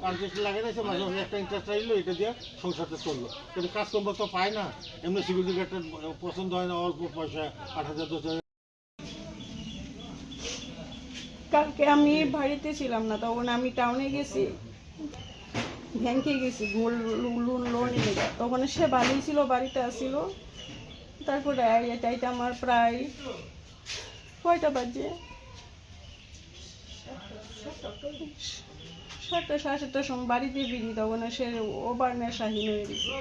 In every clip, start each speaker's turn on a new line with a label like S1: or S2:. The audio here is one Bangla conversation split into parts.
S1: ইন্টারেস্ট লাগে না, মাঝে মাঝে একটা ইন্টারেস্ট আসলো, এটা দিয়ে সংসারটা চললো। কিন্তু কাজকর্ম তো পায় না, এমনি সিকিউরিটি গার্ডটা পছন্দ হয় না, অল্প পয়সা 8,000 10,000।
S2: কালকে আমি বাড়িতে ছিলাম না, তখন আমি টাউনে গেছি, ব্যাংকে গেছি লোন নিয়ে। তখন সে বাড়ি ছিল, বাড়িতে আসছিল। তারপরে এটাইতে আমার প্রায় কয়টা বাজে, 7টা 7:30টার সময় বাড়িতে ফিরি। তখন সে ওভার নেশাহীন হয়ে গেছে।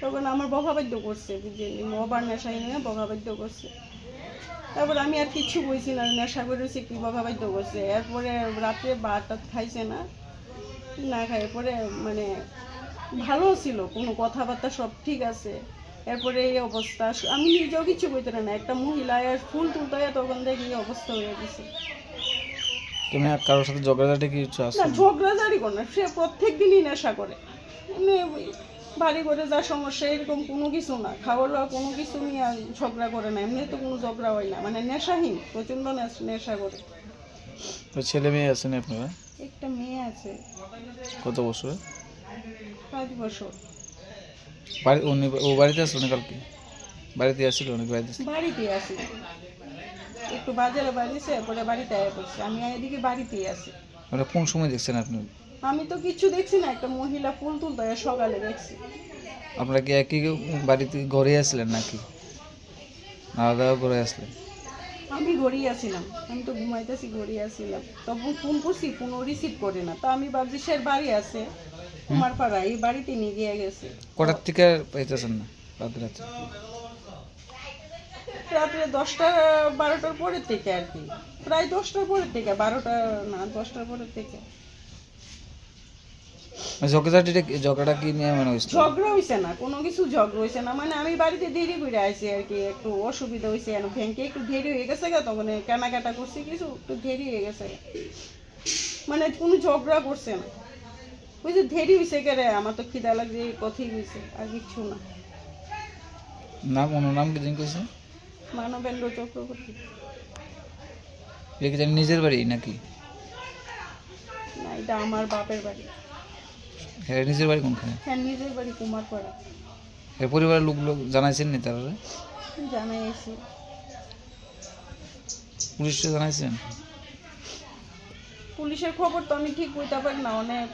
S2: তখন আমার বকাবাদ্য করছে, বুঝলি, ওভার নেশাহীন হয়ে বকাবাদ্য করছে। তারপর আমি আর কিছু বলছি না, নেশা করেছি কি বকাবাদ্য করছে। এরপরে রাত্রে ভাত খাইছে না, না খাই পরে মানে ভালো ছিল, কোনো কথাবার্তা সব ঠিক আছে। এরপরে এই অবস্থা, আমি নিজেও কিছু বলতে না, একটা মহিলা ফুল তুলতে তখন দেখি এই অবস্থা হয়ে গেছে।
S3: তুমি কারোর সাথে ঝগড়াঝাটি কিছু আছে
S2: না, ঝগড়াঝাড়ি করে না, সে প্রত্যেক দিনই নেশা করে। এমনি বাড়ি করে যা সমস্যা এরকম কোনো কিছু না, খাওয়া দাওয়া কোনো কিছু নিয়ে ঝগড়া করে না, এমনি তো কোনো ঝগড়া হয় না, মানে নেশাহীন, প্রচণ্ড নেশা করে।
S3: ছেলে মেয়ে আছেন আপনারা?
S2: একটা মেয়ে আছে।
S3: কত বছর?
S2: 5 বছর।
S3: ও বাড়িতে আছে? উনি কালকে বাড়িতে আসছিল? অনেক
S2: বাড়িতে আছি, একটু বাজারে বাড়িছে, পরে বাড়িতে আয়া পড়ছে। আমি এদিকে বাড়িতেই আছি।
S3: মানে কোন সময় দেখছেন আপনি?
S2: আমি তো কিছু দেখছি না, একটা মহিলা ফুল তুলতে সকালে দেখছি।
S3: আপনারা কি একই বাড়িতে ঘরে আসলেন নাকি খাওয়া দাওয়া করে আসলেন?
S2: আমি ঘরেই আসছিলাম, আমি তো ঘুমাইতেছি, ঘরেই আসছিলাম। তখন ফোন করছি, ফোনও রিসিভ করে না। তো আমি ভাবছি সে বাড়ি আছে কুমারপাড়া, এই বাড়িতে নিয়ে গিয়ে গেছে।
S3: কটার থেকে পাইতেছেন না রাত রাত্রে?
S2: রাত্রে 10টা 12টার পরের থেকে আর কি, প্রায় 10টার পরের থেকে, 12টা না 10টার পরের থেকে।
S3: ঝগড়াটা কি নিয়ে মানে হয়েছিল?
S2: ঝগড়া হয়েছে না, কোনো কিছু ঝগড়া হয়েছে না, মানে আমি বাড়িতে দেরি করে আসি আর কি, একটু অসুবিধা হয়েছে, ব্যাংকে একটু দেরি হয়ে গেছে গা, তখন কেনাকাটা করছি, কিছু একটু দেরি হয়ে গেছে, মানে কোনো ঝগড়া করছে না। ওই যে দেরি হয়েছে কেরে, আমার তো খিদা লাগছে, এই কথাই হয়েছে, আর কিচ্ছু না।
S3: ওনার নাম কি জানি কইছে?
S2: মানবেন্দ্র চক্রবর্তী।
S3: এটা কি জানি নিজের বাড়ি নাকি?
S2: না, এটা আমার বাপের বাড়ি।
S3: হ্যাঁ, নিজের বাড়ি কোনখানে?
S2: হ্যাঁ, নিজের বাড়ি কুমারপাড়া।
S3: এর পরিবারের লোক জানাইছেন নি তারা?
S2: জানাইছি।
S3: পুলিশে জানাইছেন?
S2: পুলিশের খবর তো আমি ঠিক বলতে পারি না, অনেক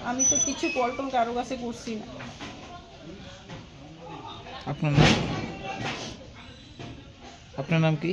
S2: আমি তো কিছু কল টল কারো কাছে করছি না।
S3: আপনার নাম? আপনার নাম কি?